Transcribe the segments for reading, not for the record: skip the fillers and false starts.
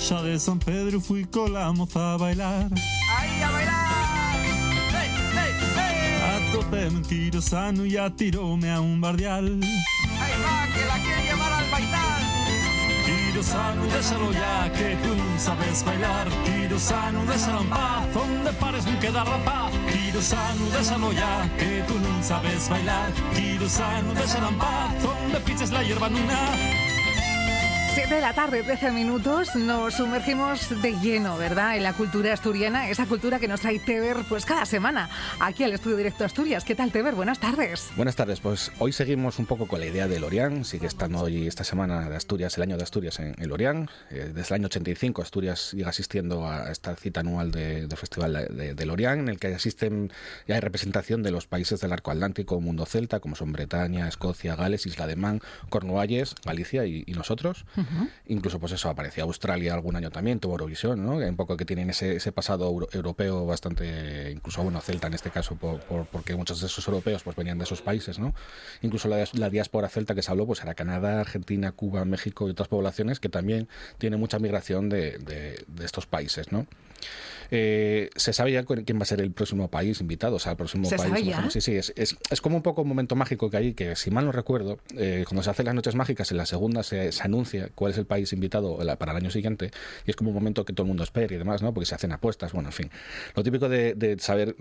iglesia de San Pedro fui con la moza a bailar. ¡Ahí a bailar! ¡Hey, hey, hey! A tope mentirosano y tiróme a un bardial. ¡Ahí va, que la quiere llevar al bailar! Tirosano, déjalo ya, que tú no sabes bailar. Tirosano, déjalo en paz, donde pares no queda rapaz. Tirosano, déjalo ya, que tú no sabes bailar. Tirosano, déjalo en paz, donde piches la hierba nuna. 7 de la tarde, 13 minutos, nos sumergimos de lleno, ¿verdad?, en la cultura asturiana, esa cultura que nos trae Teber pues cada semana aquí al Estudio Directo Asturias. ¿Qué tal, Teber? Buenas tardes. Buenas tardes, pues hoy seguimos un poco con la idea de Lorient. Sigue estando hoy esta semana de Asturias, el año de Asturias en Lorient. Desde el año 85 Asturias llega asistiendo a esta cita anual del Festival de Lorient, en el que asisten, ya hay representación de los países del arco atlántico, mundo celta, como son Bretaña, Escocia, Gales, Isla de Man, Cornualles, Galicia y nosotros. Incluso pues eso, aparecía Australia algún año también, tuvo Eurovisión, ¿no? Un poco que tienen ese pasado europeo bastante, incluso bueno, celta en este caso, porque muchos de esos europeos pues venían de esos países, ¿no? Incluso la diáspora celta que se habló pues era Canadá, Argentina, Cuba, México y otras poblaciones que también tienen mucha migración de estos países, ¿no? Se sabe ya quién va a ser el próximo país invitado, o sea, el próximo ¿Se país. sabe ya? Sí, es como un poco un momento mágico que hay, que si mal no recuerdo, cuando se hacen las noches mágicas, en la segunda se anuncia cuál es el país invitado para el año siguiente, y es como un momento que todo el mundo espera y demás, ¿no? Porque se hacen apuestas, bueno, en fin. Lo típico de saber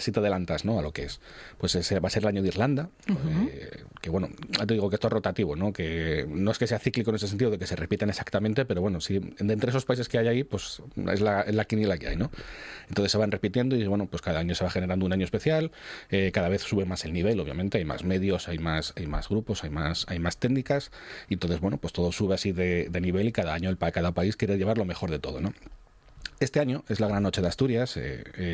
si te adelantas, ¿no?, a lo que es. Pues ese va a ser el año de Irlanda, que bueno, te digo que esto es rotativo, ¿no? Que no es que sea cíclico en ese sentido de que se repitan exactamente, pero bueno, sí, de entre esos países que hay ahí, pues es la quiniela que hay, ¿no? Entonces se van repitiendo y bueno, pues cada año se va generando un año especial, cada vez sube más el nivel, obviamente, hay más medios, hay más grupos, hay más técnicas, y entonces bueno, pues todo sube así de nivel y cada año cada país quiere llevar lo mejor de todo, ¿no? Este año es la Gran Noche de Asturias.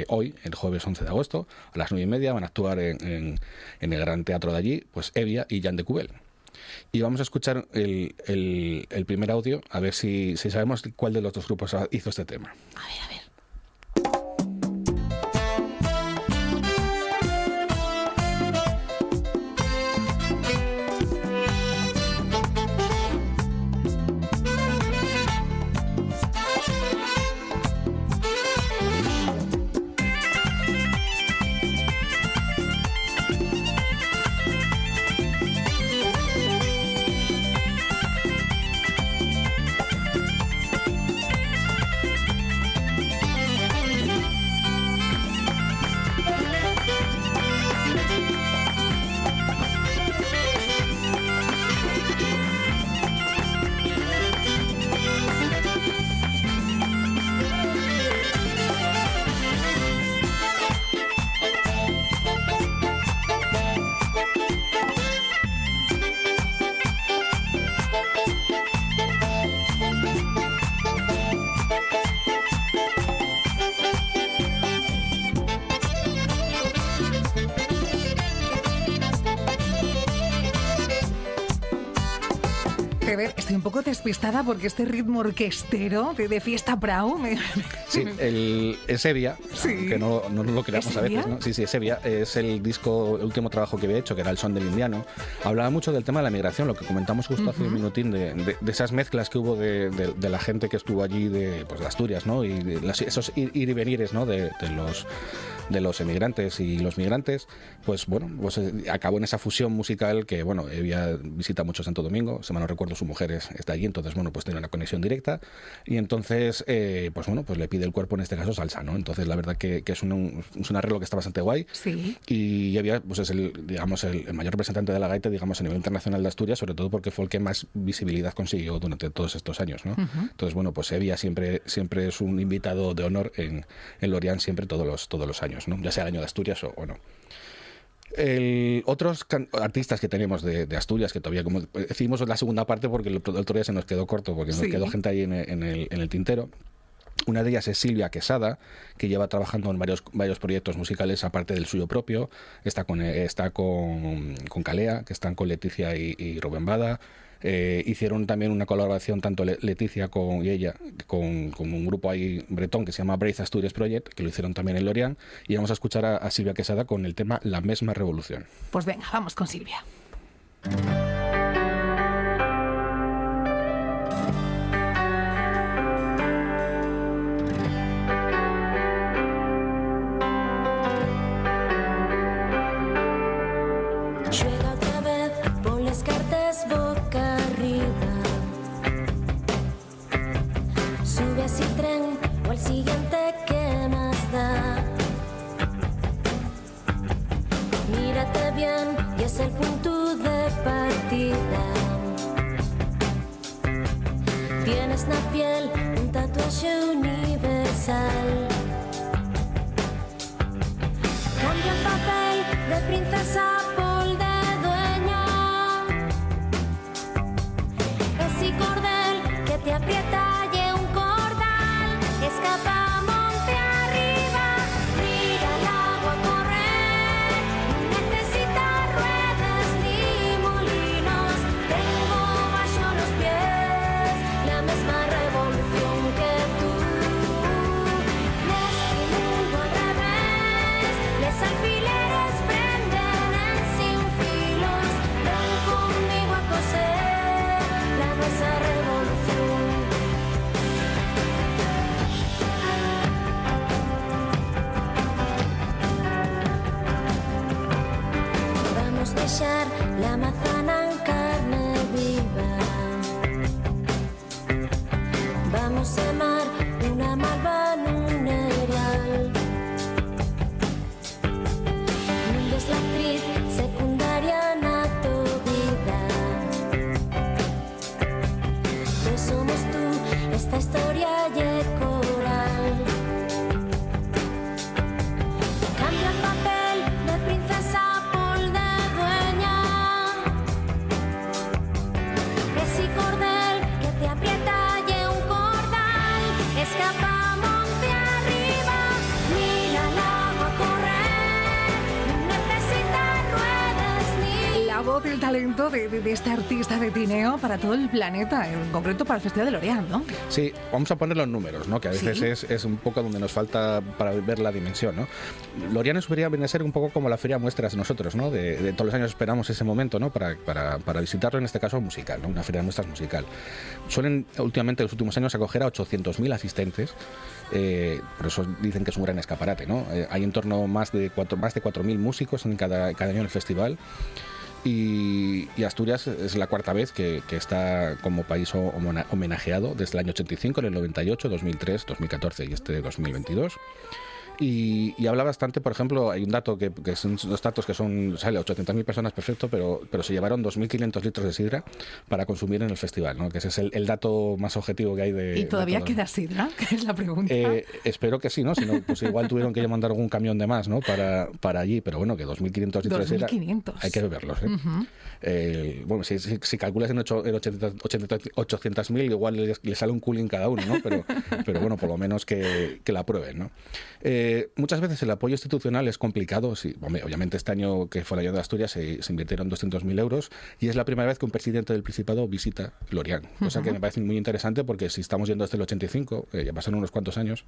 Hoy, el jueves 11 de agosto, a las 9:30 van a actuar en el Gran Teatro de allí, pues Evia y Jan de Cubel. Y vamos a escuchar el primer audio, a ver si sabemos cuál de los dos grupos hizo este tema. A ver. Estoy un poco despistada porque este ritmo orquestero de fiesta Prau Sí, es Evia, Sí. aunque no lo creamos a veces, ¿no? Sí, es Evia, es el último trabajo que había hecho, que era El son del indiano. Hablaba mucho del tema de la migración, lo que comentamos justo hace un minutín, de esas mezclas que hubo de la gente que estuvo allí de Asturias, ¿no? Y esos ir y venires, ¿no? de los emigrantes y los migrantes, pues bueno, pues acabó en esa fusión musical que, bueno, Evia visita mucho Santo Domingo, si mal no recuerdo su mujer está allí, entonces bueno, pues tiene una conexión directa, y entonces pues bueno, pues le pide el cuerpo, en este caso salsa, ¿no? Entonces la verdad que es un arreglo que está bastante guay. Sí. Y Evia pues es el mayor representante de la gaita, digamos, a nivel internacional de Asturias, sobre todo porque fue el que más visibilidad consiguió durante todos estos años, ¿no? Entonces bueno, pues Evia siempre es un invitado de honor en Lorient, siempre todos los años, ¿no? Ya sea el año de Asturias o no. Otros artistas que tenemos de Asturias, que todavía, como decimos, la segunda parte porque el otro día se nos quedó corto, porque nos quedó gente ahí en el tintero. Una de ellas es Silvia Quesada, que lleva trabajando en varios proyectos musicales aparte del suyo propio. Está con Calea, que están con Leticia y Rubén Bada. Hicieron también una colaboración tanto Leticia y ella con un grupo ahí bretón que se llama Brave Asturias Project, que lo hicieron también en Lorient, y vamos a escuchar a Silvia Quesada con el tema La Mesma Revolución. Pues venga, vamos con Silvia. Juega otra vez, pon las cartas boca arriba. Sube a ese tren o al siguiente que más da. Mírate bien y es el punto de partida. Tienes en la piel un tatuaje universal. Cambia el papel de princesa por de dueña. Ese cordel que te aprieta y un cordal. Escapa monte arriba, mira el agua correr. No necesita ruedas ni molinos. Tengo bajo los pies la misma revolución que tú. Este mundo al revés, los alfileres prenden en sin filos. Ven conmigo a coser la nuestra revolución. Vamos a dejar la manzana en carne viva. Vamos a amar una malva en un erial. Mundo es la actriz secundaria na tu vida. Pues somos tú, esta historia y coral. Cambia el papel de princesa por de dueña. Ese cordel que te aprieta y un cordal. Escapa monte arriba, mira el agua correr. No necesita ruedas ni... La voz y el talento de este artista de Tineo para todo el planeta, en concreto para el Festival de Lorient, ¿no? Sí, vamos a poner los números, ¿no? Que a veces Sí. es un poco donde nos falta para ver la dimensión, ¿no? Lorient en su feria viene a ser un poco como la feria muestras de nosotros, ¿no? De todos los años esperamos ese momento, ¿no? Para visitarlo, en este caso musical, ¿no? Una feria de muestras musical. Suelen últimamente, en los últimos años, acoger a 800.000 asistentes. Por eso dicen que es un gran escaparate, ¿no? Hay en torno a más de 4.000 músicos en cada año en el festival. Y Asturias es la cuarta vez que está como país homenajeado desde el año 85, en el 98, 2003, 2014 y este 2022. Y habla bastante, por ejemplo, hay un dato que son los datos que son, sale 800.000 personas, perfecto, pero se llevaron 2.500 litros de sidra para consumir en el festival, ¿no? Que ese es el dato más objetivo que hay de... ¿Y todavía de todo. queda sidra? Que es la pregunta. Espero que sí, ¿no? Si no, pues igual tuvieron que mandar algún camión de más, ¿no? Para allí, pero bueno, que 2.500 litros de sidra 2.500. hay que beberlos, ¿eh? Bueno, si calculas en 800.000, igual le sale un culín cada uno, ¿no? Pero bueno, por lo menos que la prueben, ¿no? Muchas veces el apoyo institucional es complicado. Sí, obviamente este año, que fue el año de Asturias, se invirtieron 200.000 euros y es la primera vez que un presidente del Principado visita Lorient, cosa que me parece muy interesante, porque si estamos yendo desde el 85, ya pasaron unos cuantos años,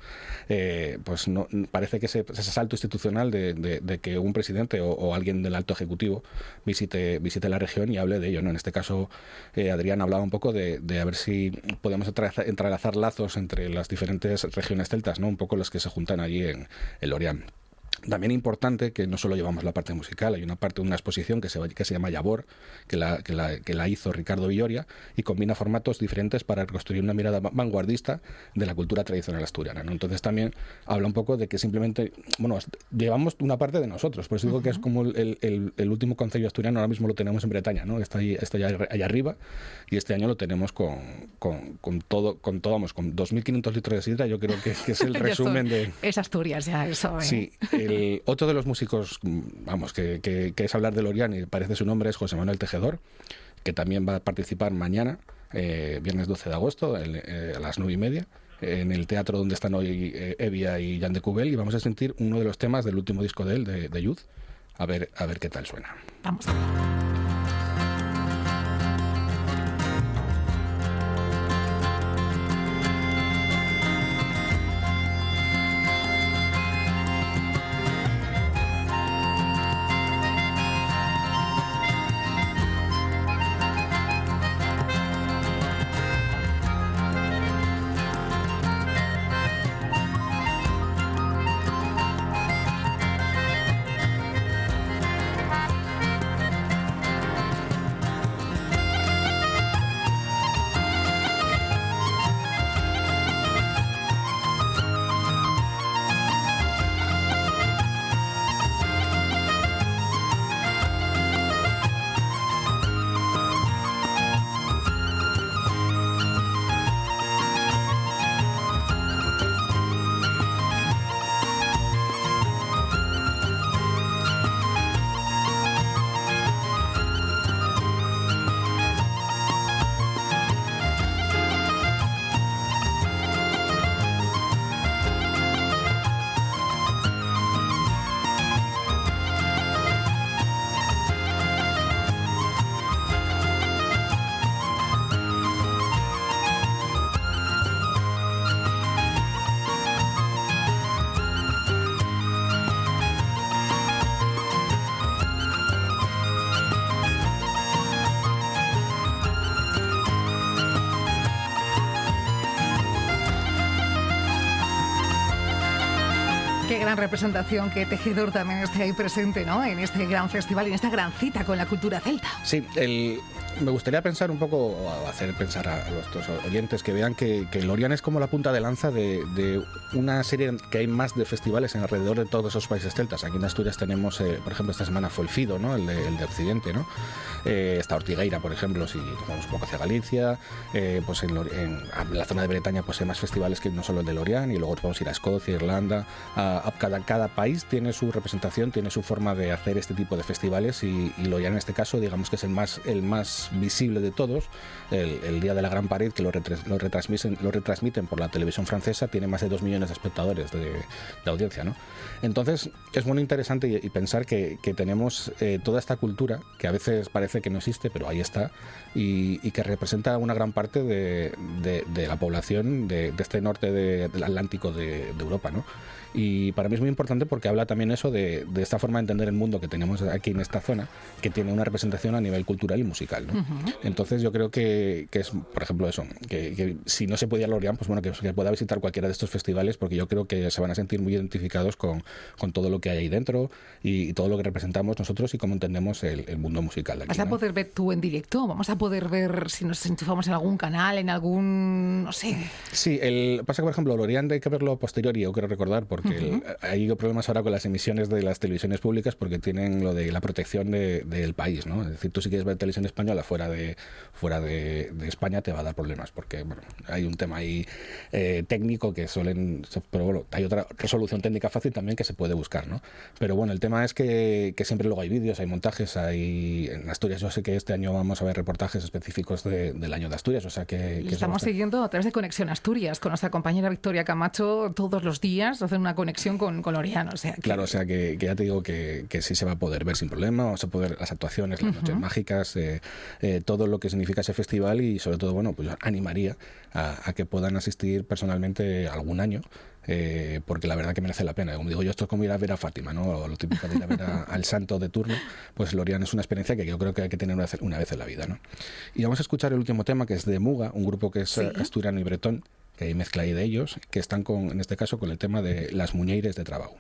pues no, parece que ese salto institucional de que un presidente o alguien del alto ejecutivo visite la región y hable de ello, ¿no? En este caso, Adrián hablaba un poco de a ver si podemos entrelazar lazos entre las diferentes regiones celtas, ¿no? Un poco las que se juntan allí en Lorient. También importante que no solo llevamos la parte musical, hay una parte de una exposición que se llama Yabor, que la hizo Ricardo Villoria, y combina formatos diferentes para reconstruir una mirada vanguardista de la cultura tradicional asturiana, ¿no? Entonces también habla un poco de que simplemente, bueno, llevamos una parte de nosotros, por eso digo que es como el último concello asturiano, ahora mismo lo tenemos en Bretaña, ¿no? Está allá arriba, y este año lo tenemos con todo, vamos, con 2.500 litros de sidra. Yo creo que es el resumen de... Es Asturias ya, eso, ¿eh? Sí. Otro de los músicos, vamos, que es hablar de Lorient, y parece su nombre, es José Manuel Tejedor, que también va a participar mañana, viernes 12 de agosto, a las 9:30, en el teatro donde están hoy Evia y Jan de Cubel, y vamos a sentir uno de los temas del último disco de él, de Youth, a ver qué tal suena. Vamos. gran representación, qué tejedor también esté ahí presente, ¿no? En este gran festival, en esta gran cita con la cultura celta. Sí, me gustaría pensar un poco, o hacer pensar a nuestros oyentes que vean que Lorient es como la punta de lanza de una serie que hay más de festivales en alrededor de todos esos países celtas. Aquí en Asturias tenemos, por ejemplo, esta semana fue el Fido, ¿no? el de Occidente, ¿no? Está Ortigueira, por ejemplo, si nos vamos un poco hacia Galicia, pues en la zona de Bretaña pues hay más festivales que no solo el de Lorient, y luego podemos ir a Escocia, Irlanda. Cada país tiene su representación, tiene su forma de hacer este tipo de festivales, y Lorient en este caso, digamos que es el más visible de todos. El Día de la Gran Pared, que lo retransmiten por la televisión francesa, tiene más de 2 millones de espectadores de audiencia, ¿no? Entonces es muy interesante y pensar que tenemos toda esta cultura que a veces parece que no existe, pero ahí está, y que representa una gran parte de la población de este norte del Atlántico de Europa, ¿no? Y para mí es muy importante porque habla también eso de esta forma de entender el mundo que tenemos aquí en esta zona, que tiene una representación a nivel cultural y musical, ¿no? Entonces yo creo que es, por ejemplo, eso, que si no se puede ir a Lorient, pues bueno, que pueda visitar cualquiera de estos festivales, porque yo creo que se van a sentir muy identificados con todo lo que hay ahí dentro y todo lo que representamos nosotros y cómo entendemos el mundo musical de aquí, ¿Vas a ¿no? poder ver tú en directo? ¿Vamos a poder ver si nos enchufamos en algún canal, en algún, no sé? Sí, pasa que, por ejemplo, Lorient hay que verlo a posteriori, yo quiero recordar, porque hay problemas ahora con las emisiones de las televisiones públicas porque tienen lo de la protección del país, ¿no? Es decir, tú si quieres ver televisión española fuera de España te va a dar problemas porque, bueno, hay un tema ahí técnico que pero bueno, hay otra resolución técnica fácil también que se puede buscar, ¿no? Pero bueno, el tema es que siempre luego hay vídeos, hay montajes, en Asturias yo sé que este año vamos a ver reportajes específicos del año de Asturias, o sea que estamos siguiendo a través de Conexión Asturias con nuestra compañera Victoria Camacho todos los días, hacen una conexión con Lorient, o sea que... Claro, o sea que ya te digo que sí se va a poder ver sin problema, vamos a poder ver las actuaciones, las noches mágicas, todo lo que significa ese festival, y sobre todo, bueno, pues yo animaría a que puedan asistir personalmente algún año, porque la verdad que merece la pena. Como digo yo, esto es como ir a ver a Fátima, ¿no? O lo típico de ir a ver al santo de turno. Pues Lorient es una experiencia que yo creo que hay que tener una vez en la vida, ¿no? Y vamos a escuchar el último tema, que es de Muga, un grupo que es asturiano y bretón, que hay mezcla ahí de ellos, que están en este caso con el tema de Las Muñeires de Trabau.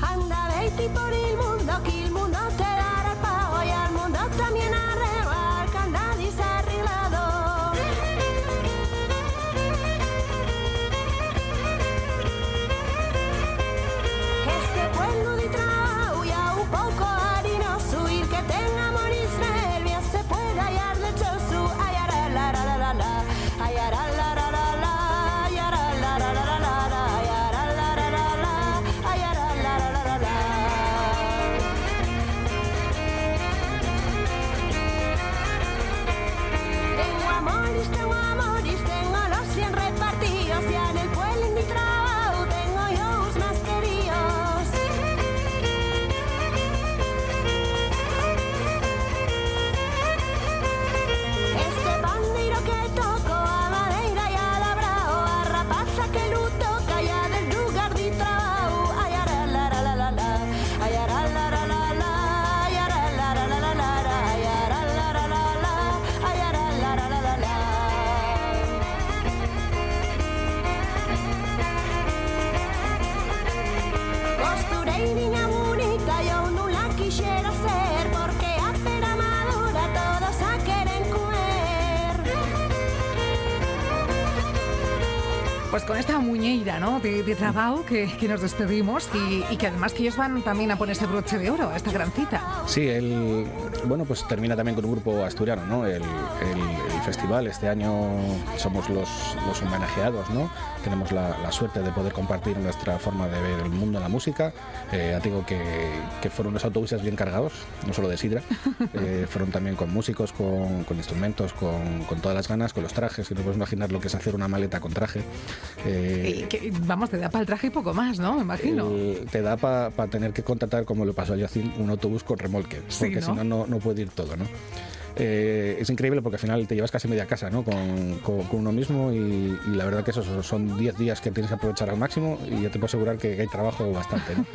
Anda, vete por el mundo, que el mundo te dará el pago y al mundo también arreglar, que nadie se ha arreglado. Este pueblo de trabajo ya un poco harinoso, y el que tenga morir nervios se puede hallar lechoso. Ay, ara, la, la, la, la, la. Ay, ara, la, la, la, la. Ay, ara, la, la, la, la, la. Ay, ara, la, la, la, la. Ay, ara, la, la, la, la. Tengo amores, tengo los bien repartidos, y en el pueblo en mi trabajo tengo yo los más queridos. Este bandeiro que toco a madeira y a labrao, a rapaza que lo toca ya del lugar de trabajo. Ay, ara, la, la, la, la, la. Ay, ara, la, la, la, la. Ay, ara, la, la, la, la, la. Ay, ara, la, la, la, la. Ay, ara, la, la, la, la, la. Costureiriña bonita, yo no la quisiera ser, porque a pera madura todos a quieren comer. Pues con esta muñeira, ¿no?, de Trabau que nos despedimos, y que además que ellos van también a ponerse broche de oro a esta gran cita. Sí, bueno, pues termina también con un grupo asturiano, ¿no? El festival. Este año somos los homenajeados, ¿no? Tenemos la suerte de poder compartir nuestra forma de ver el mundo de la música. Ya te digo que fueron unos autobuses bien cargados, no solo de sidra, fueron también con músicos, con instrumentos, con todas las ganas, con los trajes, que no puedes imaginar lo que es hacer una maleta con traje. Vamos, te da para el traje y poco más, ¿no? Me imagino. Te da para tener que contratar, como le pasó a Yacine, un autobús con remolque, porque Sí, ¿no? si no puede ir todo, ¿no? es increíble porque al final te llevas casi media casa, ¿no? con uno mismo y la verdad que esos son 10 días que tienes que aprovechar al máximo y ya te puedo asegurar que hay trabajo bastante, ¿no?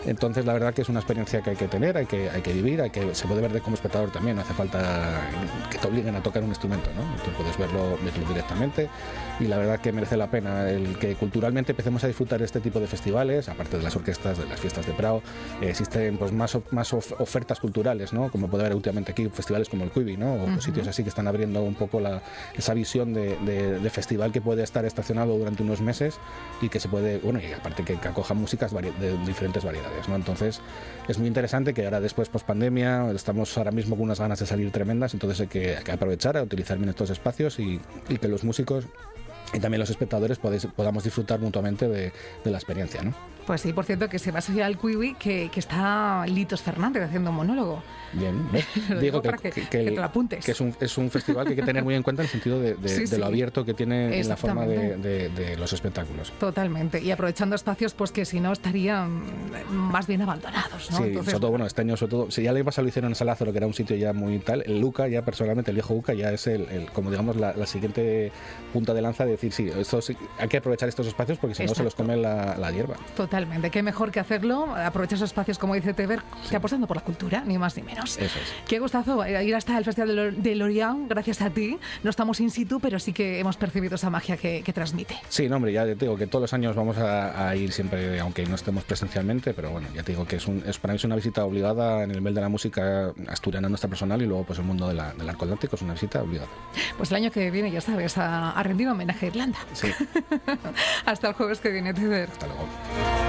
Entonces la verdad que es una experiencia que hay que tener, hay que vivir, se puede ver como espectador también, no hace falta que te obliguen a tocar un instrumento, ¿no? Tú puedes verlo directamente y la verdad que merece la pena el que culturalmente empecemos a disfrutar este tipo de festivales, aparte de las orquestas, de las fiestas de Prado, existen pues más ofertas culturales, ¿no? Como puede haber últimamente aquí festivales como el Quibi, ¿no? O sitios así que están abriendo un poco esa visión de festival que puede estar estacionado durante unos meses y que se puede, bueno, y aparte que acoja músicas de diferentes variedades, ¿no? Entonces es muy interesante que ahora después post pandemia estamos ahora mismo con unas ganas de salir tremendas, entonces hay que aprovechar a utilizar bien estos espacios y que los músicos y también los espectadores podamos disfrutar mutuamente de la experiencia, ¿no? Pues sí, por cierto, que se va a subir al Quiwi que está Litos Fernández haciendo un monólogo. Bien, digo para que te lo apuntes. Que es un festival que hay que tener muy en cuenta en el sentido de lo abierto que tiene en la forma de los espectáculos. Totalmente, y aprovechando espacios pues que si no estarían más bien abandonados, ¿no? Sí, Entonces, sobre todo, bueno, este año, si ya le pasa lo hicieron en San Lázaro, que era un sitio ya muy tal, el Luca, ya personalmente, el viejo Luca, ya es como digamos la siguiente punta de lanza de decir, sí, hay que aprovechar estos espacios porque si no se los come la hierba. Totalmente, qué mejor que hacerlo, aprovechar esos espacios, como dice Teber, que apostando por la cultura, ni más ni menos. Eso es. Qué gustazo ir hasta el Festival de Lorient, gracias a ti. No estamos in situ, pero sí que hemos percibido esa magia que transmite. Sí, no, hombre, ya te digo que todos los años vamos a ir siempre, aunque no estemos presencialmente, pero bueno, ya te digo que para mí es una visita obligada en el nivel de la música asturiana nuestra personal y luego pues el mundo del arco atlántico es una visita obligada. Pues el año que viene, ya sabes, a rendir homenaje a Irlanda. Sí. Hasta el jueves que viene, Teber. Hasta luego.